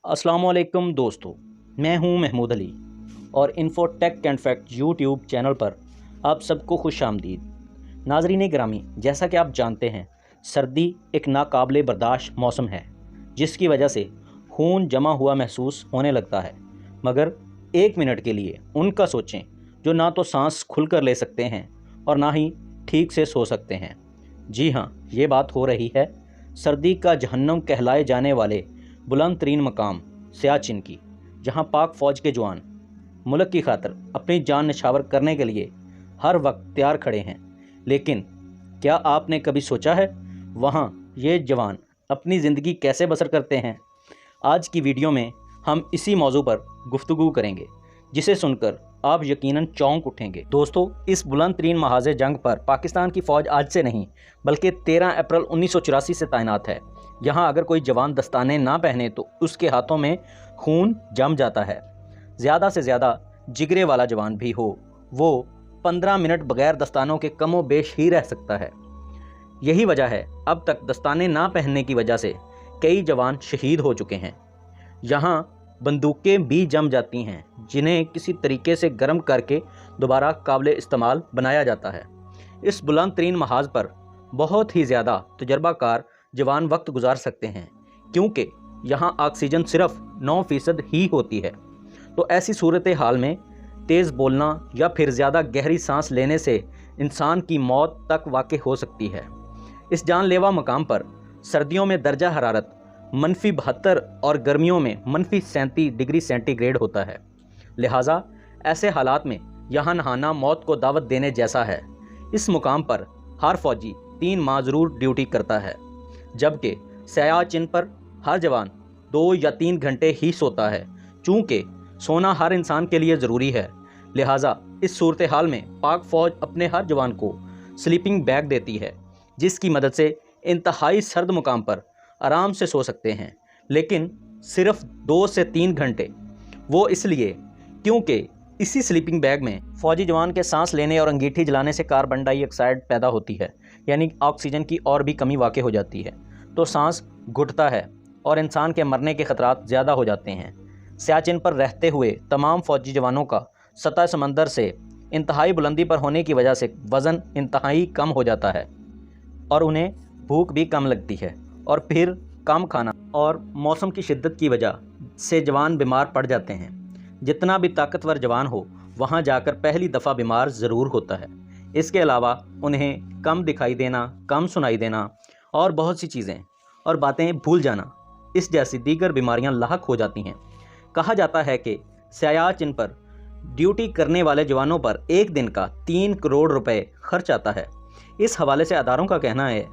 अस्सलामुअलैकुम दोस्तों, मैं हूं महमूद अली और infotech and fact YouTube channel पर आप सबको खुश आमदीद। नाज़रीन गिरामी, जैसा कि आप जानते हैं, सर्दी एक नाकाबिले बर्दाश्त मौसम है जिसकी वजह से खून जमा हुआ महसूस होने लगता है। मगर एक मिनट के लिए उनका सोचें जो ना तो सांस खुलकर ले सकते हैं और ना ही ठीक से सो सकते हैं। जी हाँ, ये बात हो रही है सर्दी का जहन्नम कहलाए जाने वाले बुलंद तरीन मकाम सियाचिन की, जहां पाक फ़ौज के जवान मुल्क की खातिर अपनी जान निछावर करने के लिए हर वक्त तैयार खड़े हैं। लेकिन क्या आपने कभी सोचा है वहां ये जवान अपनी ज़िंदगी कैसे बसर करते हैं? आज की वीडियो में हम इसी मौजू पर गुफ्तगू करेंगे, जिसे सुनकर आप यकीनन चौंक उठेंगे। दोस्तों, इस बुलंद तरीन महाज़े जंग पर पाकिस्तान की फ़ौज आज से नहीं बल्कि 13 अप्रैल 1984 से तैनात है। यहाँ अगर कोई जवान दस्ताने ना पहने तो उसके हाथों में खून जम जाता है। ज़्यादा से ज़्यादा जिगरे वाला जवान भी हो, वो 15 मिनट बगैर दस्तानों के कमो बेश ही रह सकता है। यही वजह है अब तक दस्ताने ना पहनने की वजह से कई जवान शहीद हो चुके हैं। यहाँ बंदूकें भी जम जाती हैं जिन्हें किसी तरीके से गर्म करके दोबारा काबिल इस्तेमाल बनाया जाता है। इस बुलंद तरीन महाज पर बहुत ही ज़्यादा तजर्बाकार जवान वक्त गुजार सकते हैं, क्योंकि यहाँ ऑक्सीजन सिर्फ 9% ही होती है। तो ऐसी सूरत हाल में तेज़ बोलना या फिर ज़्यादा गहरी सांस लेने से इंसान की मौत तक वाक़ई हो सकती है। इस जानलेवा मकाम पर सर्दियों में दर्जा हरारत -72 और गर्मियों में -37 डिग्री सेंटीग्रेड होता है। लिहाजा ऐसे हालात में यहाँ नहाना मौत को दावत देने जैसा है। इस मुकाम पर हर फौजी 3 माह ज़रूर ड्यूटी करता है, जबकि सियाचिन पर हर जवान 2 या 3 घंटे ही सोता है। चूँकि सोना हर इंसान के लिए ज़रूरी है, लिहाजा इस सूरत हाल में पाक फ़ौज अपने हर जवान को स्लीपिंग बैग देती है, जिसकी मदद से इंतहाई सर्द मुकाम पर आराम से सो सकते हैं, लेकिन सिर्फ 2 से 3 घंटे। वो इसलिए क्योंकि इसी स्लीपिंग बैग में फ़ौजी जवान के सांस लेने और अंगीठी जलाने से कार्बन डाइऑक्साइड पैदा होती है, यानी ऑक्सीजन की और भी कमी वाक़ई हो जाती है, तो सांस घुटता है और इंसान के मरने के ख़तरात ज़्यादा हो जाते हैं। सियाचिन पर रहते हुए तमाम फ़ौजी जवानों का सतह समंदर से इंतहाई बुलंदी पर होने की वजह से वज़न इंतहाई कम हो जाता है और उन्हें भूख भी कम लगती है, और फिर कम खाना और मौसम की शिद्दत की वजह से जवान बीमार पड़ जाते हैं। जितना भी ताकतवर जवान हो, वहाँ जाकर पहली दफ़ा बीमार ज़रूर होता है। इसके अलावा उन्हें कम दिखाई देना, कम सुनाई देना और बहुत सी चीज़ें और बातें भूल जाना, इस जैसी दीगर बीमारियां लाहक हो जाती हैं। कहा जाता है कि सियाचिन पर ड्यूटी करने वाले जवानों पर एक दिन का 3 करोड़ रुपए खर्च आता है। इस हवाले से अदारों का कहना है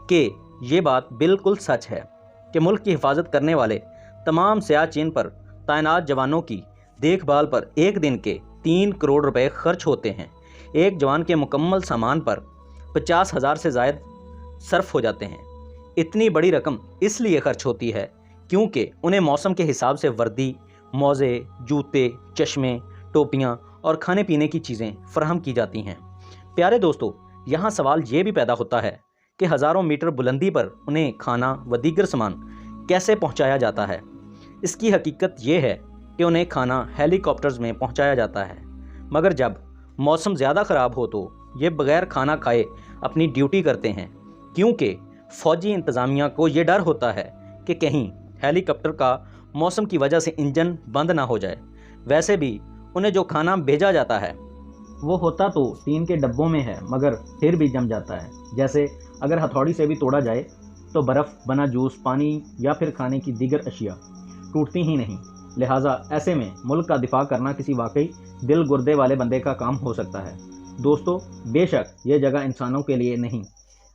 कि ये बात बिल्कुल सच है कि मुल्क की हिफाजत करने वाले तमाम सियाचिन पर तैनात जवानों की देखभाल पर एक दिन के 3 करोड़ रुपए खर्च होते हैं। एक जवान के मुकम्मल सामान पर 50,000 से ज़ायद सर्फ हो जाते हैं। इतनी बड़ी रकम इसलिए खर्च होती है क्योंकि उन्हें मौसम के हिसाब से वर्दी, मोज़े, जूते, चश्मे, टोपियाँ और खाने पीने की चीज़ें फराहम की जाती हैं। प्यारे दोस्तों, यहाँ सवाल ये भी पैदा होता है कि हज़ारों मीटर बुलंदी पर उन्हें खाना व दीगर सामान कैसे पहुँचाया जाता है। इसकी हकीकत ये है कि उन्हें खाना हेलीकॉप्टर्स में पहुँचाया जाता है, मगर जब मौसम ज़्यादा ख़राब हो तो ये बग़ैर खाना खाए अपनी ड्यूटी करते हैं, क्योंकि फ़ौजी इंतज़ामिया को ये डर होता है कि कहीं हेलीकॉप्टर का मौसम की वजह से इंजन बंद ना हो जाए। वैसे भी उन्हें जो खाना भेजा जाता है वो होता तो टीन के डब्बों में है, मगर फिर भी जम जाता है। जैसे अगर हथौड़ी से भी तोड़ा जाए तो बर्फ़ बना जूस, पानी या फिर खाने की दीगर अशिया टूटती ही नहीं। लिहाजा ऐसे में मुल्क का दिफा करना किसी वाकई दिल गुर्दे वाले बंदे का काम हो सकता है। दोस्तों, बेशक ये जगह इंसानों के लिए नहीं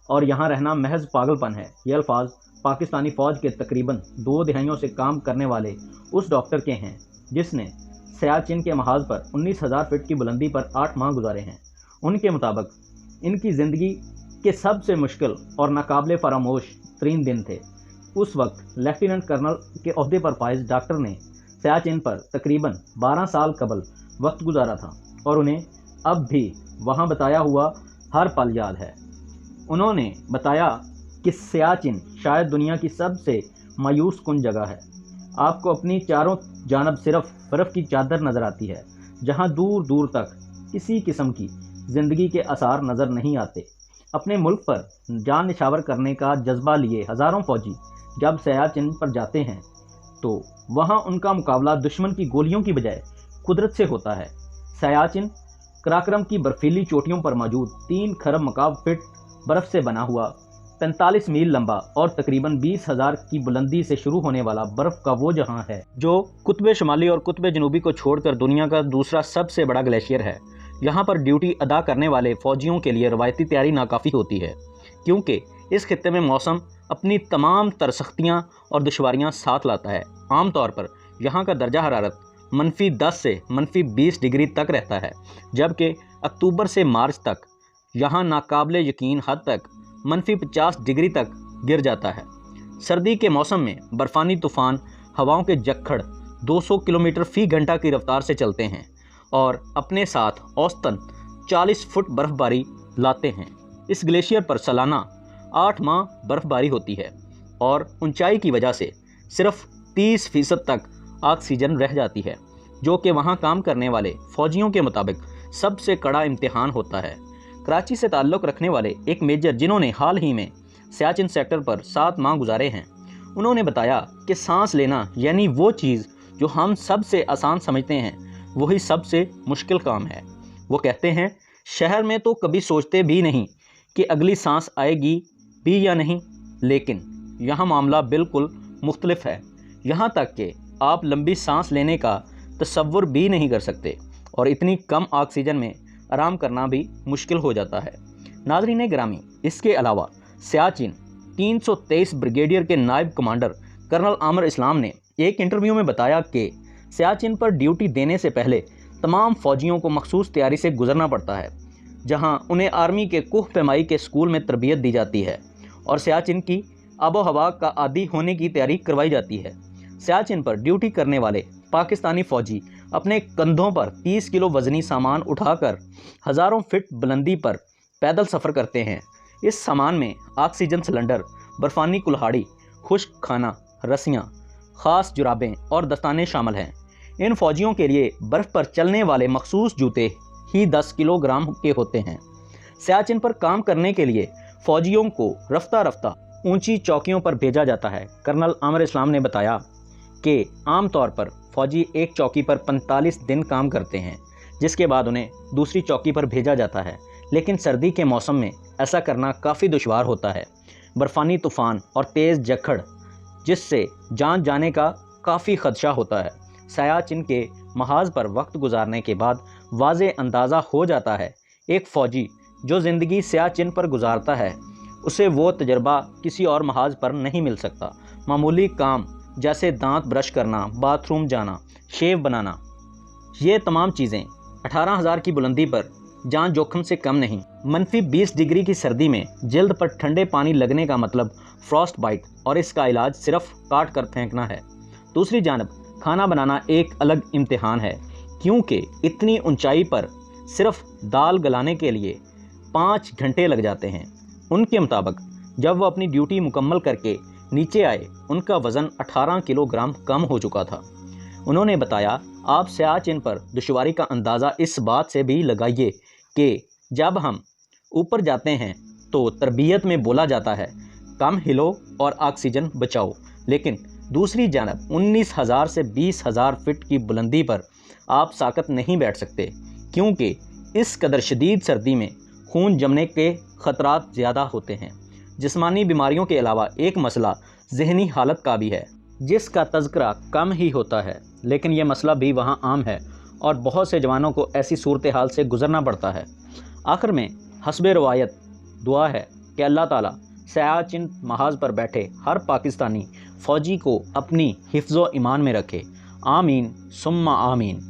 और यहाँ रहना महज पागलपन है। ये अल्फाज पाकिस्तानी फ़ौज के तकरीबन 2 दहाइयों से काम करने वाले उस डॉक्टर के हैं जिसने सियाचिन के महाज पर 19,000 फीट की बुलंदी पर 8 माह गुजारे हैं। उनके मुताबिक इनकी ज़िंदगी के सबसे मुश्किल और नाकाबिले फरामोश तरीन दिन थे। उस वक्त लेफ्टिनेंट कर्नल के ओहदे पर फाइज डॉक्टर ने सियाचिन पर तकरीबन 12 साल कबल वक्त गुजारा था और उन्हें अब भी वहाँ बताया हुआ हर पल याद है। उन्होंने बताया कि सियाचिन शायद दुनिया की सबसे मायूस कुन जगह है। آپ کو اپنی چاروں جانب صرف برف کی چادر نظر آتی ہے، جہاں دور دور تک کسی قسم کی زندگی کے آثار نظر نہیں آتے۔ اپنے ملک پر جان نچھاور کرنے کا جذبہ لیے ہزاروں فوجی جب سیاچن پر جاتے ہیں تو وہاں ان کا مقابلہ دشمن کی گولیوں کی بجائے قدرت سے ہوتا ہے۔ سیاچن قراقرم کی برفیلی چوٹیوں پر موجود 3 کھرب مکعب فٹ برف سے بنا ہوا 45 میل لمبا اور تقریباً 20,000 کی بلندی سے شروع ہونے والا برف کا وہ جہاں ہے جو قطب شمالی اور قطب جنوبی کو چھوڑ کر دنیا کا دوسرا سب سے بڑا گلیشیئر ہے۔ یہاں پر ڈیوٹی ادا کرنے والے فوجیوں کے لیے روایتی تیاری ناکافی ہوتی ہے، کیونکہ اس خطے میں موسم اپنی تمام تر سختیاں اور دشواریاں ساتھ لاتا ہے۔ عام طور پر یہاں کا درجہ حرارت -10 سے -20 ڈگری تک رہتا ہے، جبکہ اکتوبر سے مارچ تک یہاں ناقابل یقین حد تک -50 ڈگری تک گر جاتا ہے۔ سردی کے موسم میں برفانی طوفان ہواؤں کے جھکڑ 200 کلومیٹر فی گھنٹہ کی رفتار سے چلتے ہیں اور اپنے ساتھ اوسطاً 40 فٹ برف باری لاتے ہیں۔ اس گلیشیئر پر سالانہ 8 ماہ برف باری ہوتی ہے اور اونچائی کی وجہ سے صرف 30% تک آکسیجن رہ جاتی ہے، جو کہ وہاں کام کرنے والے فوجیوں کے مطابق سب سے کڑا امتحان ہوتا ہے۔ کراچی سے تعلق رکھنے والے ایک میجر جنہوں نے حال ہی میں سیاچن سیکٹر پر 7 ماہ گزارے ہیں، انہوں نے بتایا کہ سانس لینا یعنی وہ چیز جو ہم سب سے آسان سمجھتے ہیں، وہی سب سے مشکل کام ہے۔ وہ کہتے ہیں، شہر میں تو کبھی سوچتے بھی نہیں کہ اگلی سانس آئے گی بھی یا نہیں، لیکن یہاں معاملہ بالکل مختلف ہے۔ یہاں تک کہ آپ لمبی سانس لینے کا تصور بھی نہیں کر سکتے اور اتنی کم آکسیجن میں آرام کرنا بھی مشکل ہو جاتا ہے۔ ناظرین گرامی، اس کے علاوہ سیاچن 323 بریگیڈیئر کے نائب کمانڈر کرنل عامر اسلام نے ایک انٹرویو میں بتایا کہ سیاچن پر ڈیوٹی دینے سے پہلے تمام فوجیوں کو مخصوص تیاری سے گزرنا پڑتا ہے، جہاں انہیں آرمی کے کوہ پیمائی کے اسکول میں تربیت دی جاتی ہے اور سیاچن کی آب و ہوا کا عادی ہونے کی تیاری کروائی جاتی ہے۔ سیاچن پر ڈیوٹی کرنے والے پاکستانی فوجی اپنے کندھوں پر 30 کلو وزنی سامان اٹھا کر ہزاروں فٹ بلندی پر پیدل سفر کرتے ہیں۔ اس سامان میں آکسیجن سلنڈر، برفانی کلہاڑی، خشک کھانا، رسیاں، خاص جرابیں اور دستانے شامل ہیں۔ ان فوجیوں کے لیے برف پر چلنے والے مخصوص جوتے ہی 10 کلو گرام کے ہوتے ہیں۔ سیاچن پر کام کرنے کے لیے فوجیوں کو رفتہ رفتہ اونچی چوکیوں پر بھیجا جاتا ہے۔ کرنل عامر اسلام نے بتایا کہ عام طور پر فوجی ایک چوکی پر 45 دن کام کرتے ہیں، جس کے بعد انہیں دوسری چوکی پر بھیجا جاتا ہے، لیکن سردی کے موسم میں ایسا کرنا کافی دشوار ہوتا ہے۔ برفانی طوفان اور تیز جھکڑ، جس سے جان جانے کا کافی خدشہ ہوتا ہے۔ سیاچن کے محاذ پر وقت گزارنے کے بعد واضح اندازہ ہو جاتا ہے، ایک فوجی جو زندگی سیاچن پر گزارتا ہے، اسے وہ تجربہ کسی اور محاذ پر نہیں مل سکتا۔ معمولی کام جیسے دانت برش کرنا، باتھ روم جانا، شیو بنانا، یہ تمام چیزیں 18,000 کی بلندی پر جان جوخم سے کم نہیں۔ -20 ڈگری کی سردی میں جلد پر ٹھنڈے پانی لگنے کا مطلب فراسٹ بائٹ، اور اس کا علاج صرف کاٹ کر پھینکنا ہے۔ دوسری جانب کھانا بنانا ایک الگ امتحان ہے، کیونکہ اتنی اونچائی پر صرف دال گلانے کے لیے 5 گھنٹے لگ جاتے ہیں۔ ان کے مطابق جب وہ اپنی ڈیوٹی مکمل کر کے نیچے آئے، ان کا وزن 18 کلو گرام کم ہو چکا تھا۔ انہوں نے بتایا، آپ سیاچن پر دشواری کا اندازہ اس بات سے بھی لگائیے کہ جب ہم اوپر جاتے ہیں تو تربیت میں بولا جاتا ہے کم ہلو اور آکسیجن بچاؤ، لیکن دوسری جانب 19,000 سے 20,000 فٹ کی بلندی پر آپ ساکت نہیں بیٹھ سکتے، کیونکہ اس قدر شدید سردی میں خون جمنے کے خطرات زیادہ ہوتے ہیں۔ جسمانی بیماریوں کے علاوہ ایک مسئلہ ذہنی حالت کا بھی ہے، جس کا تذکرہ کم ہی ہوتا ہے، لیکن یہ مسئلہ بھی وہاں عام ہے اور بہت سے جوانوں کو ایسی صورتحال سے گزرنا پڑتا ہے۔ آخر میں حسب روایت دعا ہے کہ اللہ تعالیٰ سیاچن محاذ پر بیٹھے ہر پاکستانی فوجی کو اپنی حفظ و ایمان میں رکھے۔ آمین ثم آمین۔